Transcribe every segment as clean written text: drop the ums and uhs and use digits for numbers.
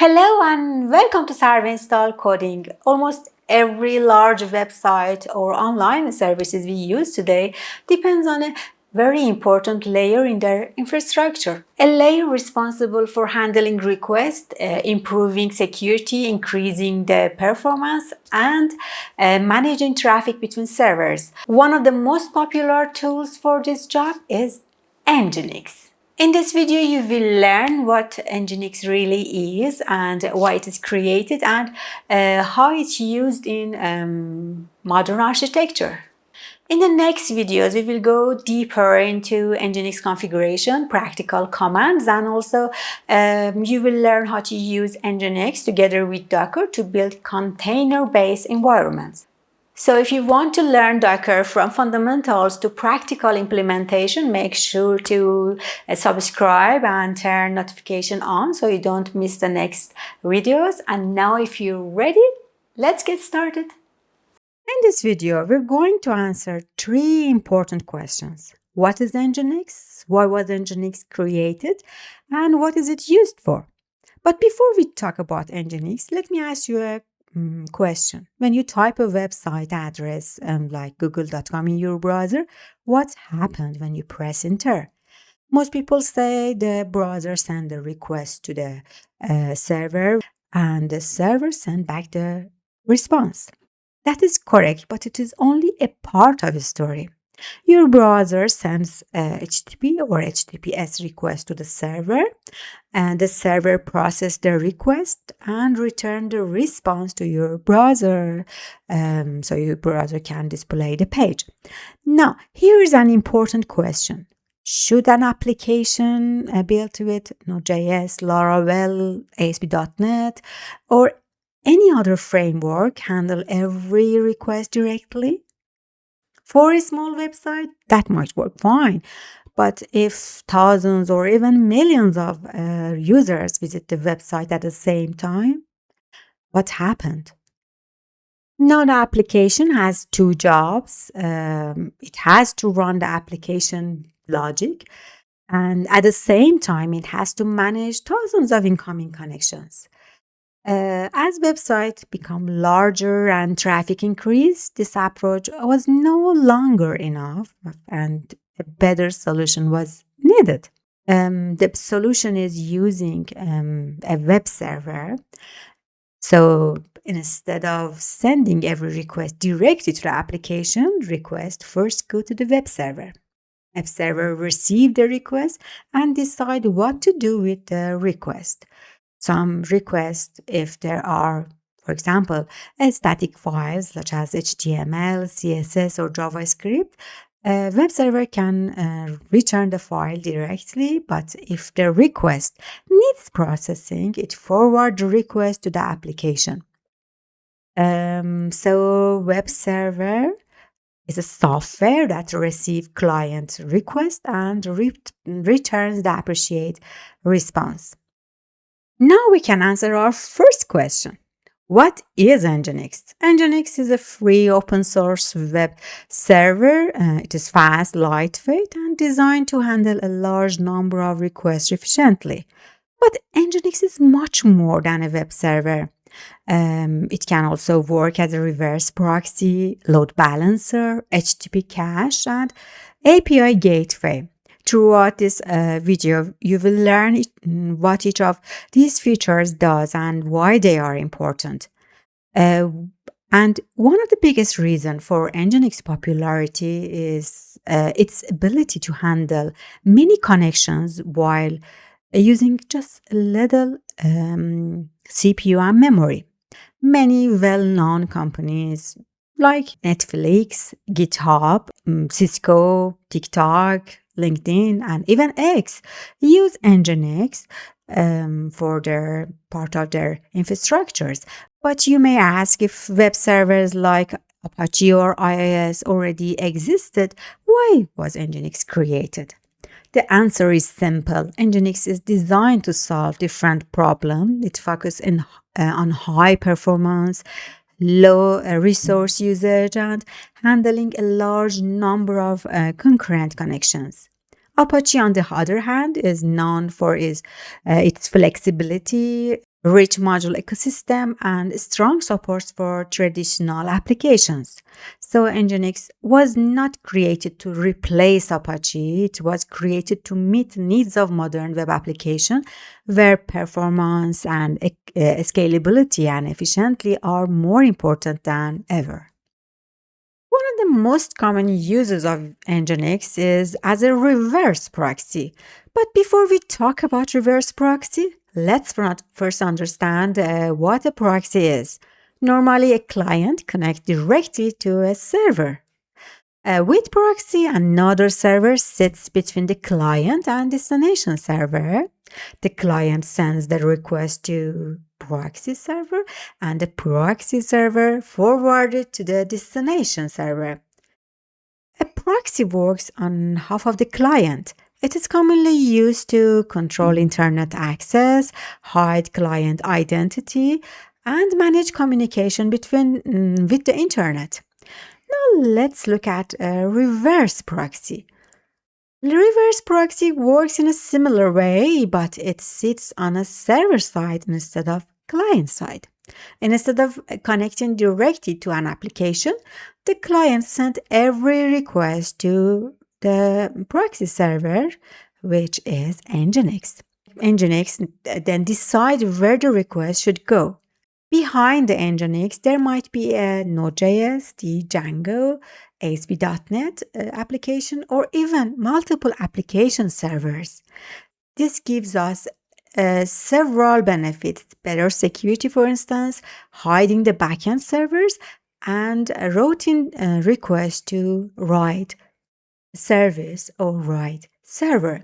Hello and welcome to Server Install Coding. Almost every large website or online services we use today depends on a very important layer in their infrastructure. A layer responsible for handling requests, improving security, increasing the performance, and managing traffic between servers. One of the most popular tools for this job is Nginx. In this video, you will learn what Nginx really is and why it is created and how it's used in modern architecture. In the next videos, we will go deeper into Nginx configuration, practical commands, and also you will learn how to use Nginx together with Docker to build container-based environments. So if you want to learn Docker from fundamentals to practical implementation, make sure to subscribe and turn notification on so you don't miss the next videos. And now if you're ready, let's get started. In this video, we're going to answer three important questions. What is Nginx? Why was Nginx created? And what is it used for? But before we talk about Nginx, let me ask you a question. When you type a website address like google.com in your browser, what happened when you press enter? Most people say the browser sent a request to the server and the server sent back the response. That is correct, but it is only a part of the story. Your browser sends a HTTP or HTTPS request to the server, and the server processes the request and return the response to your browser, so your browser can display the page. Now, here is an important question. Should an application built with Node.js, Laravel, ASP.NET, or any other framework handle every request directly? For a small website, that might work fine. But if thousands or even millions of users visit the website at the same time, what happened? Now the application has two jobs. It has to run the application logic, and at the same time, it has to manage thousands of incoming connections. As websites become larger and traffic increased, this approach was no longer enough and a better solution was needed. The solution is using a web server. So instead of sending every request directly to the application, request first go to the web server. Web server receive the request and decide what to do with the request. Some requests, if there are, for example, static files such as HTML, CSS, or JavaScript, a web server can return the file directly, but if the request needs processing, it forwards the request to the application. So web server is a software that receives client request and returns the appropriate response. Now we can answer our first question. What is Nginx? Nginx is a free open source web server. It is fast, lightweight, and designed to handle a large number of requests efficiently. But Nginx is much more than a web server. It can also work as a reverse proxy, load balancer, HTTP cache, and API gateway. Throughout this video, you will learn what each of these features does and why they are important. And one of the biggest reasons for Nginx popularity is its ability to handle many connections while using just a little CPU and memory. Many well-known companies like Netflix, GitHub, Cisco, TikTok, LinkedIn, and even X use Nginx for their part of their infrastructures. But you may ask, if web servers like Apache or IIS already existed, why was Nginx created? The answer is simple. Nginx is designed to solve different problems. It focuses on high performance, low resource usage, and handling a large number of concurrent connections. Apache, on the other hand, is known for its flexibility. rich module ecosystem, and strong supports for traditional applications. So Nginx was not created to replace Apache. It was created to meet needs of modern web application where performance and scalability and efficiency are more important than ever. One of the most common uses of Nginx is as a reverse proxy. But before we talk about reverse proxy, let's first understand what a proxy is. Normally, a client connects directly to a server. With proxy, another server sits between the client and destination server. The client sends the request to proxy server and the proxy server forwards it to the destination server. A proxy works on behalf of the client. It is commonly used to control internet access, hide client identity, and manage communication with the internet. Now let's look at a reverse proxy. The reverse proxy works in a similar way, but it sits on a server side instead of client side. And instead of connecting directly to an application, the client sent every request to the proxy server, which is Nginx. Nginx then decides where the request should go. Behind the Nginx, there might be a Node.js, the Django, ASP.NET application, or even multiple application servers. This gives us several benefits: better security, for instance, hiding the backend servers, and routing requests to write service or write server.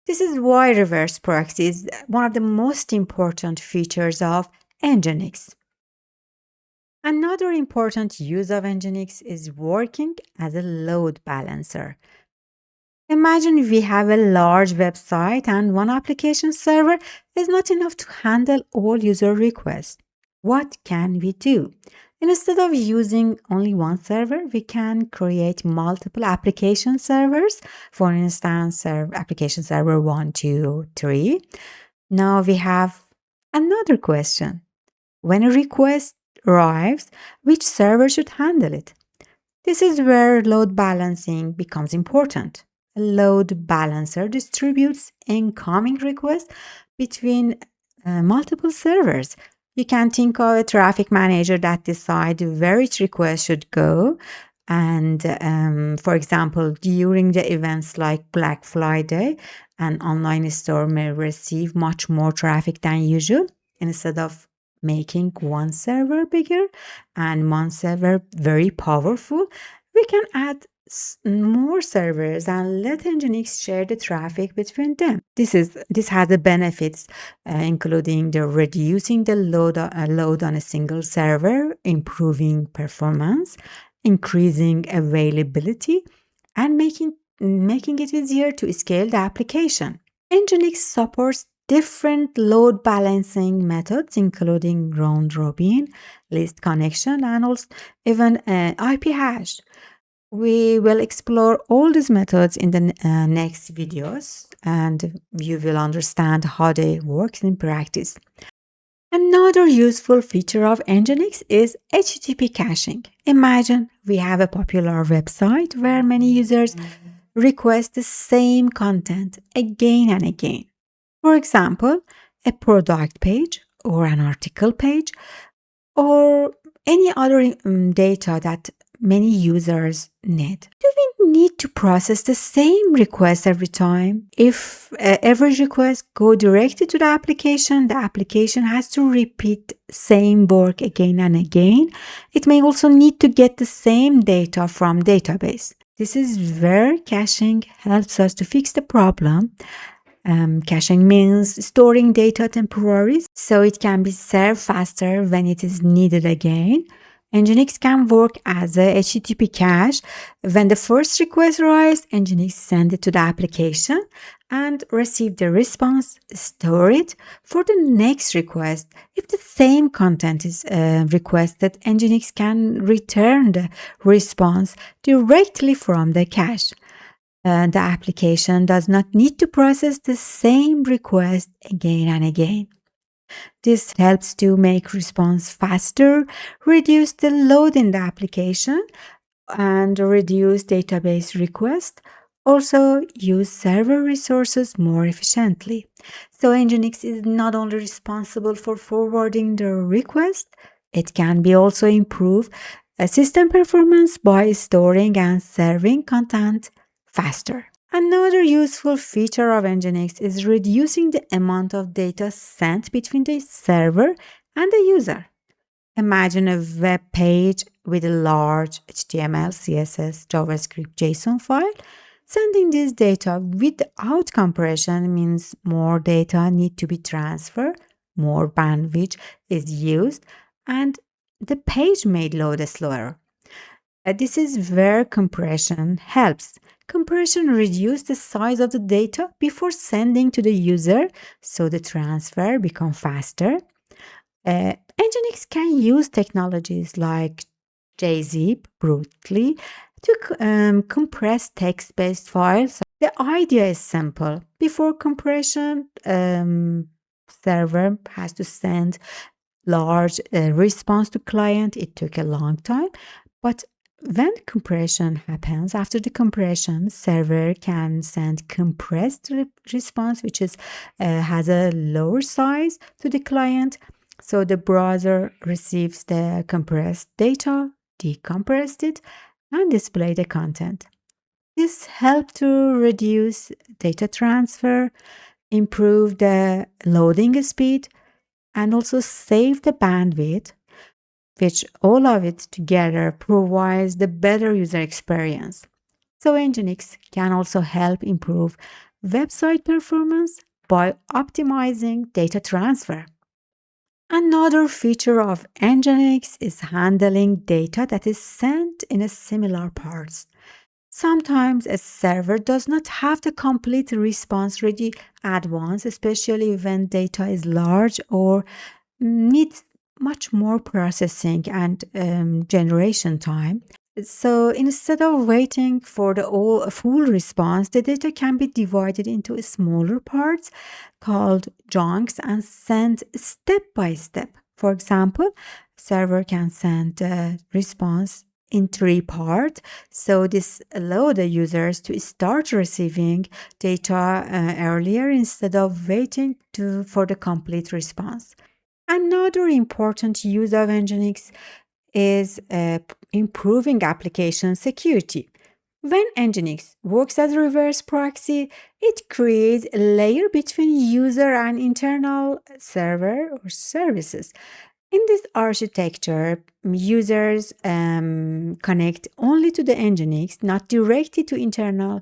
This is why reverse proxy is one of the most important features of Nginx. Another important use of Nginx is working as a load balancer. Imagine we have a large website and one application server is not enough to handle all user requests. What can we do? Instead of using only one server, we can create multiple application servers. For instance, application server 1, 2, 3. Now we have another question. When a request arrives, which server should handle it? This is where load balancing becomes important. A load balancer distributes incoming requests between multiple servers. You can think of a traffic manager that decides where each request should go. And for example, during the events like Black Friday, an online store may receive much more traffic than usual. Instead of making one server bigger and one server very powerful, we can add more servers and let Nginx share the traffic between them. This has the benefits, including the reducing the load on a single server, improving performance, increasing availability, and making it easier to scale the application. Nginx supports different load balancing methods, including round robin, list connection, and also even IP hash. We will explore all these methods in the next videos, and you will understand how they work in practice. Another useful feature of Nginx is HTTP caching. Imagine we have a popular website where many users request the same content again and again. For example, a product page or an article page or any other data that many users need. Do we need to process the same request every time? If every request goes directly to the application has to repeat same work again and again. It may also need to get the same data from database. This is where caching helps us to fix the problem. Caching means storing data temporarily, so it can be served faster when it is needed again. Nginx can work as a HTTP cache. When the first request arrives, Nginx sends it to the application and receive the response, store it for the next request. If the same content is requested, Nginx can return the response directly from the cache. The application does not need to process the same request again and again. This helps to make response faster, reduce the load in the application, and reduce database requests. Also, use server resources more efficiently. So, Nginx is not only responsible for forwarding the request, it can be also improve system performance by storing and serving content faster. Another useful feature of Nginx is reducing the amount of data sent between the server and the user. Imagine a web page with a large HTML, CSS, JavaScript, JSON file. Sending this data without compression means more data need to be transferred, more bandwidth is used, and the page may load slower. This is where compression helps. Compression reduces the size of the data before sending to the user, so the transfer becomes faster. Nginx can use technologies like JZip brutally to compress text-based files. The idea is simple. Before compression, server has to send large response to client. It took a long time, but when compression happens, after the compression, server can send compressed response, which is has a lower size to the client. So the browser receives the compressed data, decompressed it, and display the content. This helps to reduce data transfer, improve the loading speed, and also save the bandwidth, which all of it together provides the better user experience. So Nginx can also help improve website performance by optimizing data transfer. Another feature of Nginx is handling data that is sent in a similar parts. Sometimes a server does not have the complete response ready at once, especially when data is large or needs much more processing and generation time. So instead of waiting for the full response, the data can be divided into smaller parts called chunks and sent step by step. For example, server can send a response in 3 parts. So this allows the users to start receiving data earlier instead of waiting for the complete response. Another important use of Nginx is improving application security. When Nginx works as a reverse proxy, it creates a layer between user and internal server or services. In this architecture, users connect only to the Nginx, not directly to internal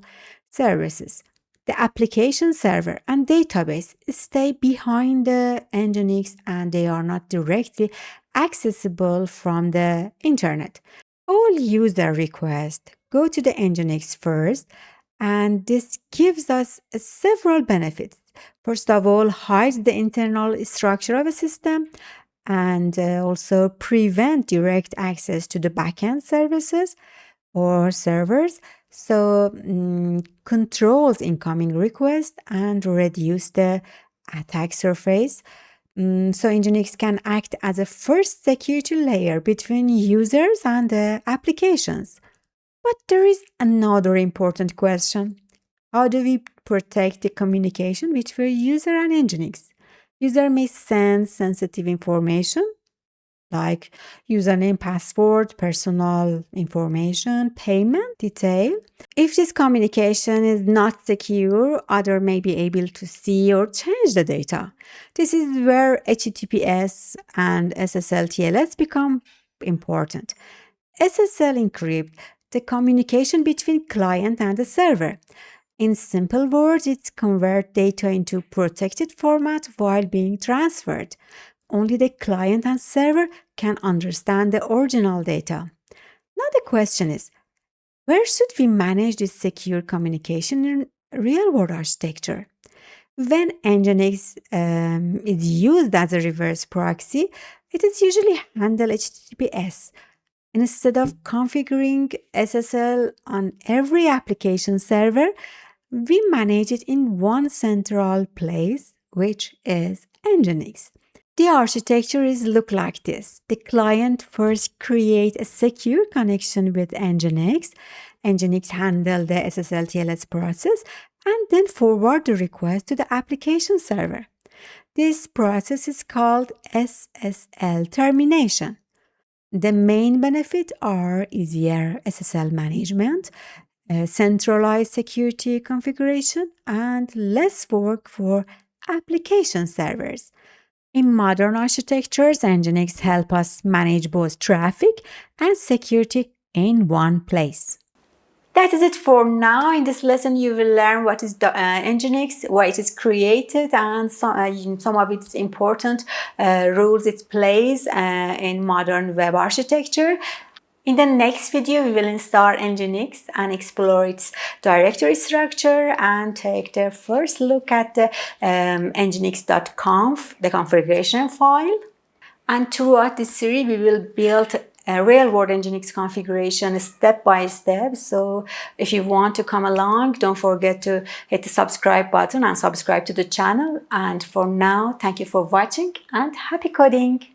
services. The application server and database stay behind the Nginx and they are not directly accessible from the internet. All user requests go to the Nginx first, and this gives us several benefits. First of all, hides the internal structure of a system and also prevent direct access to the backend services or servers. So controls incoming requests and reduce the attack surface. So Nginx can act as a first security layer between users and the applications. But there is another important question. How do we protect the communication between user and Nginx? User may send sensitive information like username, password, personal information, payment detail. If this communication is not secure, other may be able to see or change the data. This is where HTTPS and SSL TLS become important. SSL encrypt the communication between client and the server. In simple words, it converts data into protected format while being transferred. Only the client and server can understand the original data. Now the question is, where should we manage this secure communication in real-world architecture? When Nginx is used as a reverse proxy, it is usually handled HTTPS. Instead of configuring SSL on every application server, we manage it in one central place, which is Nginx. The architecture look like this. The client first create a secure connection with Nginx. Nginx handle the SSL TLS process and then forward the request to the application server. This process is called SSL termination. The main benefits are easier SSL management, centralized security configuration, and less work for application servers. In modern architectures, Nginx help us manage both traffic and security in one place. That is it for now. In this lesson, you will learn what is Nginx, why it is created, and some of its important roles it plays in modern web architecture. In the next video, we will install Nginx and explore its directory structure and take the first look at the nginx.conf, the configuration file. And throughout this series, we will build a real-world Nginx configuration step by step. So if you want to come along, don't forget to hit the subscribe button and subscribe to the channel. And for now, thank you for watching and happy coding!